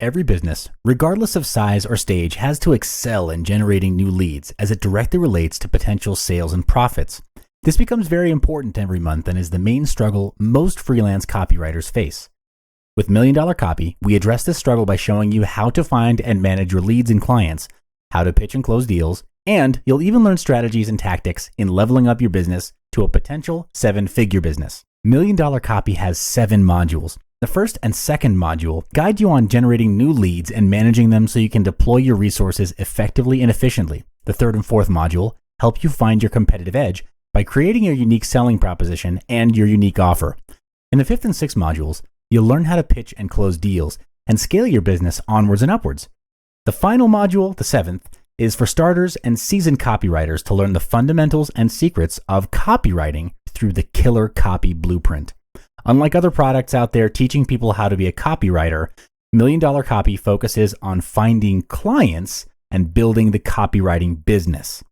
every business, regardless of size or stage, has to excel in generating new leads as it directly relates to potential sales and profits. This becomes very important every month and is the main struggle most freelance copywriters face. With $1 Million Copy, we address this struggle by showing you how to find and manage your leads and clients, how to pitch and close deals, and you'll even learn strategies and tactics in leveling up your business to a potential 7-figure business. $1 Million Copy has 7 modules. The first and second module guide you on generating new leads and managing them so you can deploy your resources effectively and efficiently. The third and fourth module help you find your competitive edge by creating your unique selling proposition and your unique offer. In the fifth and sixth modules, you'll learn how to pitch and close deals and scale your business onwards and upwards. The final module, the seventh, is for starters and seasoned copywriters to learn the fundamentals and secrets of copywriting through the Killer Copy Blueprint. Unlike other products out there teaching people how to be a copywriter, $1 Million Copy focuses on finding clients and building the copywriting business.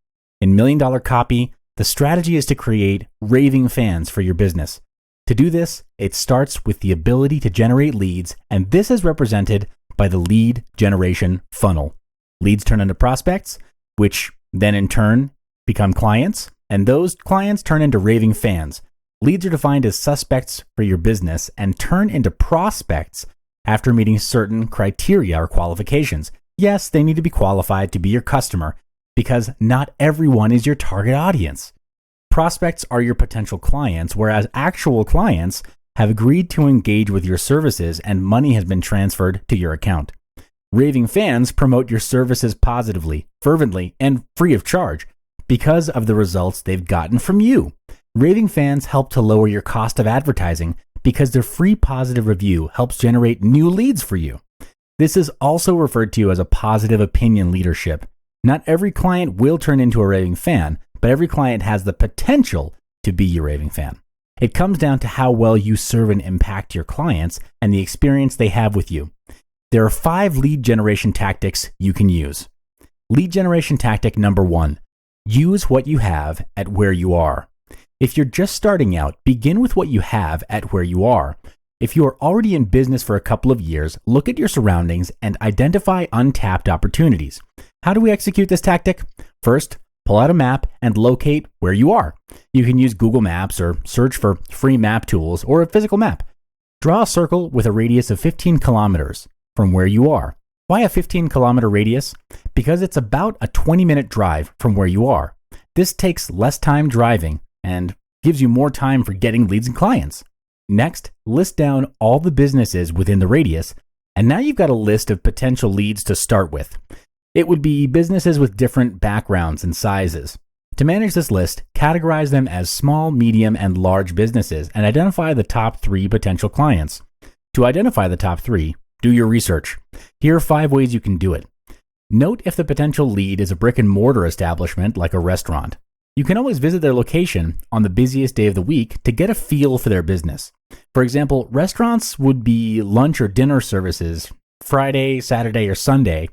In $1 Million Copy, the strategy is to create raving fans for your business. To do this, it starts with the ability to generate leads, and this is represented by the lead generation funnel. Leads turn into prospects, which then in turn become clients, and those clients turn into raving fans. Leads are defined as suspects for your business and turn into prospects after meeting certain criteria or qualifications. Yes, they need to be qualified to be your customer because not everyone is your target audience. Prospects are your potential clients, whereas actual clients have agreed to engage with your services and money has been transferred to your account. Raving fans promote your services positively, fervently, and free of charge because of the results they've gotten from you. Raving fans help to lower your cost of advertising because their free positive review helps generate new leads for you. This is also referred to as a positive opinion leadership. Not every client will turn into a raving fan, but every client has the potential to be your raving fan. It comes down to how well you serve and impact your clients and the experience they have with you. There are 5 lead generation tactics you can use. Lead generation tactic number 1, use what you have at where you are. If you're just starting out, begin with what you have at where you are. If you are already in business for a couple of years, look at your surroundings and identify untapped opportunities. How do we execute this tactic? First, pull out a map and locate where you are. You can use Google Maps or search for free map tools or a physical map. Draw a circle with a radius of 15 kilometers from where you are. Why a 15-kilometer radius? Because it's about a 20-minute drive from where you are. This takes less time driving and gives you more time for getting leads and clients. Next, list down all the businesses within the radius, and now you've got a list of potential leads to start with. It would be businesses with different backgrounds and sizes. To manage this list, categorize them as small, medium, and large businesses and identify the top 3 potential clients. To identify the top 3, do your research. Here are 5 ways you can do it. Note if the potential lead is a brick and mortar establishment like a restaurant. You can always visit their location on the busiest day of the week to get a feel for their business. For example, restaurants would be lunch or dinner services Friday, Saturday, or Sunday,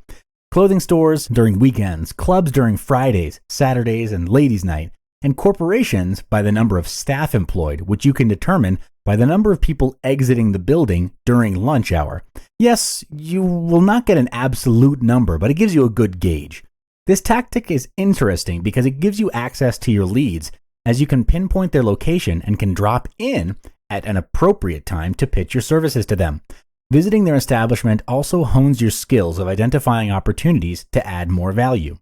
clothing stores during weekends, clubs during Fridays, Saturdays, and ladies' night, and corporations by the number of staff employed, which you can determine by the number of people exiting the building during lunch hour. Yes, you will not get an absolute number, but it gives you a good gauge. This tactic is interesting because it gives you access to your leads as you can pinpoint their location and can drop in at an appropriate time to pitch your services to them. Visiting their establishment also hones your skills of identifying opportunities to add more value.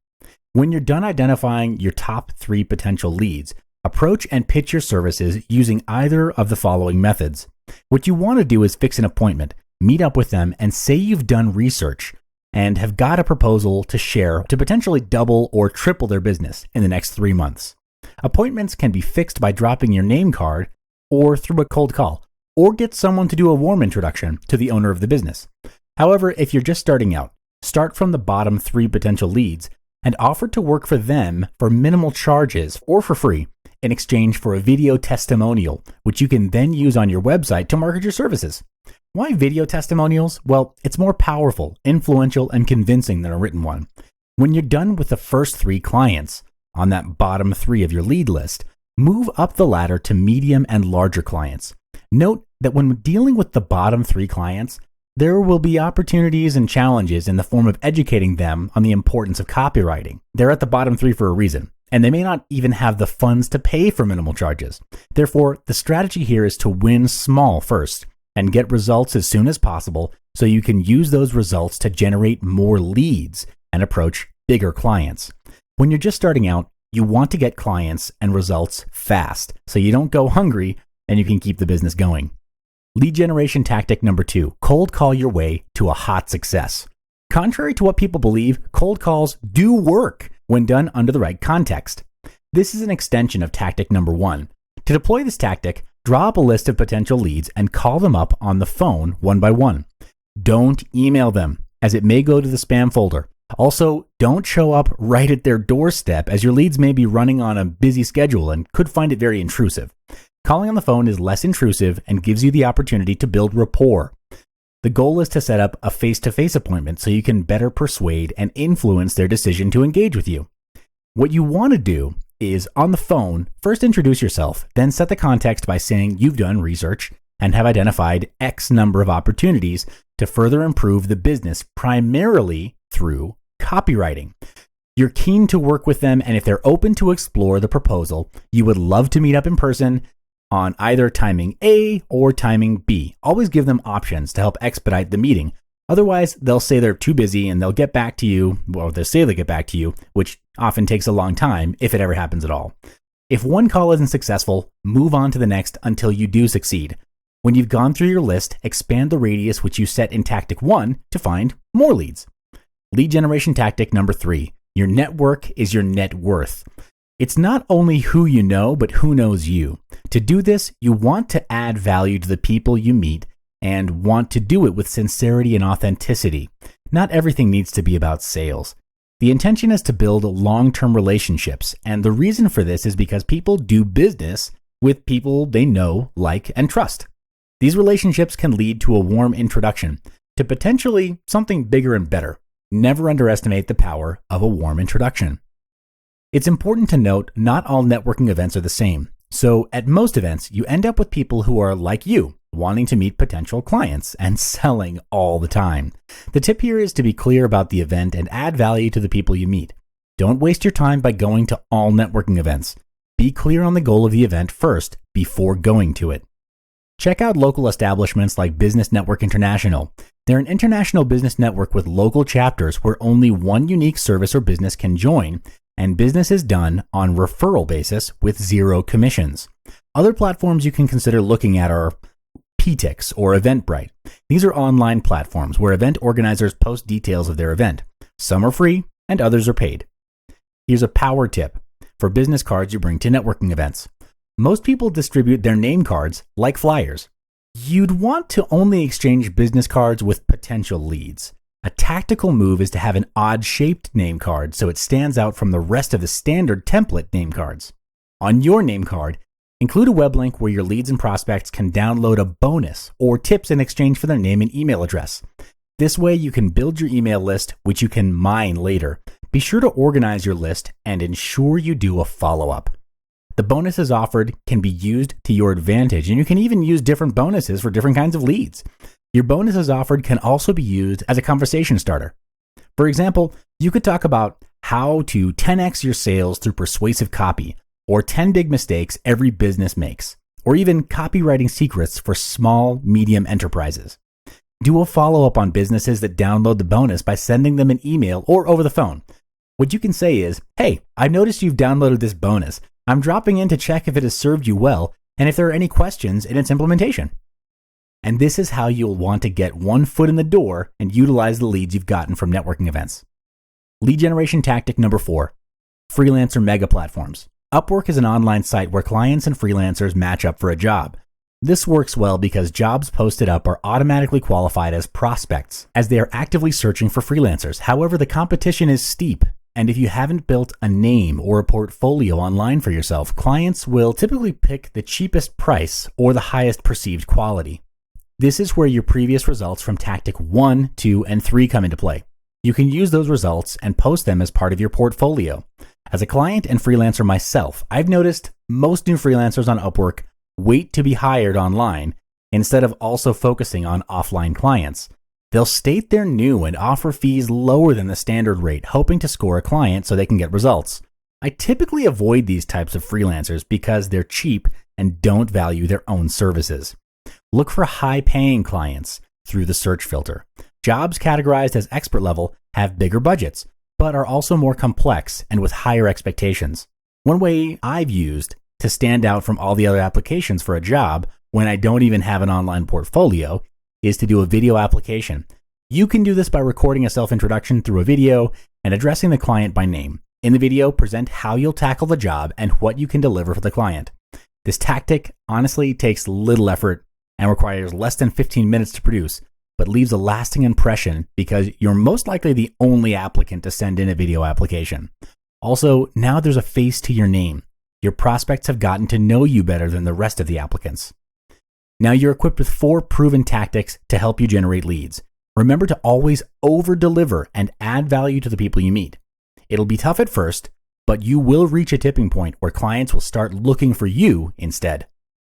When you're done identifying your top 3 potential leads, approach and pitch your services using either of the following methods. What you want to do is fix an appointment, meet up with them, and say you've done research and have got a proposal to share to potentially double or triple their business in the next 3 months. Appointments can be fixed by dropping your name card or through a cold call, or get someone to do a warm introduction to the owner of the business. However, if you're just starting out, start from the bottom 3 potential leads and offer to work for them for minimal charges or for free in exchange for a video testimonial, which you can then use on your website to market your services. Why video testimonials? Well, it's more powerful, influential, and convincing than a written one. When you're done with the first 3 clients on that bottom 3 of your lead list, move up the ladder to medium and larger clients. Note that when dealing with the bottom 3 clients, There will be opportunities and challenges in the form of educating them on the importance of copywriting. They're at the bottom three for a reason, and they may not even have the funds to pay for minimal charges. Therefore, the strategy here is to win small first and get results as soon as possible so you can use those results to generate more leads and approach bigger clients. When you're just starting out, you want to get clients and results fast so you don't go hungry and you can keep the business going. Lead generation tactic number 2, cold call your way to a hot success. Contrary to what people believe, cold calls do work when done under the right context. This is an extension of tactic number 1. To deploy this tactic, draw up a list of potential leads and call them up on the phone one by one. Don't email them, as it may go to the spam folder. Also, don't show up right at their doorstep, as your leads may be running on a busy schedule and could find it very intrusive. Calling on the phone is less intrusive and gives you the opportunity to build rapport. The goal is to set up a face-to-face appointment so you can better persuade and influence their decision to engage with you. What you want to do is, on the phone, first introduce yourself, then set the context by saying you've done research and have identified X number of opportunities to further improve the business primarily through copywriting. You're keen to work with them, and if they're open to explore the proposal, you would love to meet up in person on either timing A or timing B. Always give them options to help expedite the meeting. Otherwise, they'll say they're too busy and they'll get back to you, or they'll say they'll get back to you, which often takes a long time if it ever happens at all. If one call isn't successful, move on to the next until you do succeed. When you've gone through your list, expand the radius which you set in tactic 1 to find more leads. Lead generation tactic number 3. Your network is your net worth. It's not only who you know, but who knows you. To do this, you want to add value to the people you meet and want to do it with sincerity and authenticity. Not everything needs to be about sales. The intention is to build long-term relationships, and the reason for this is because people do business with people they know, like, and trust. These relationships can lead to a warm introduction to potentially something bigger and better. Never underestimate the power of a warm introduction. It's important to note not all networking events are the same. So at most events, you end up with people who are like you, wanting to meet potential clients and selling all the time. The tip here is to be clear about the event and add value to the people you meet. Don't waste your time by going to all networking events. Be clear on the goal of the event first before going to it. Check out local establishments like Business Network International. They're an international business network with local chapters where only one unique service or business can join, and business is done on referral basis with 0 commissions. Other platforms you can consider looking at are PTix or Eventbrite. These are online platforms where event organizers post details of their event. Some are free and others are paid. Here's a power tip for business cards you bring to networking events. Most people distribute their name cards like flyers. You'd want to only exchange business cards with potential leads. A tactical move is to have an odd-shaped name card so it stands out from the rest of the standard template name cards. On your name card, include a web link where your leads and prospects can download a bonus or tips in exchange for their name and email address. This way you can build your email list, which you can mine later. Be sure to organize your list and ensure you do a follow-up. The bonuses offered can be used to your advantage, and you can even use different bonuses for different kinds of leads. Your bonuses offered can also be used as a conversation starter. For example, you could talk about how to 10x your sales through persuasive copy, or 10 big mistakes every business makes, or even copywriting secrets for small, medium enterprises. Do a follow-up on businesses that download the bonus by sending them an email or over the phone. What you can say is, "Hey, I noticed you've downloaded this bonus. I'm dropping in to check if it has served you well and if there are any questions in its implementation." And this is how you'll want to get one foot in the door and utilize the leads you've gotten from networking events. Lead generation tactic number 4, freelancer mega platforms. Upwork is an online site where clients and freelancers match up for a job. This works well because jobs posted up are automatically qualified as prospects, as they are actively searching for freelancers. However, the competition is steep, and if you haven't built a name or a portfolio online for yourself, clients will typically pick the cheapest price or the highest perceived quality. This is where your previous results from tactic 1, 2, and 3 come into play. You can use those results and post them as part of your portfolio. As a client and freelancer myself, I've noticed most new freelancers on Upwork wait to be hired online instead of also focusing on offline clients. They'll state they're new and offer fees lower than the standard rate, hoping to score a client so they can get results. I typically avoid these types of freelancers because they're cheap and don't value their own services. Look for high-paying clients through the search filter. Jobs categorized as expert level have bigger budgets, but are also more complex and with higher expectations. One way I've used to stand out from all the other applications for a job when I don't even have an online portfolio is to do a video application. You can do this by recording a self-introduction through a video and addressing the client by name. In the video, present how you'll tackle the job and what you can deliver for the client. This tactic honestly takes little effort and requires less than 15 minutes to produce, but leaves a lasting impression because you're most likely the only applicant to send in a video application. Also, now there's a face to your name. Your prospects have gotten to know you better than the rest of the applicants. Now you're equipped with 4 proven tactics to help you generate leads. Remember to always over-deliver and add value to the people you meet. It'll be tough at first, but you will reach a tipping point where clients will start looking for you instead.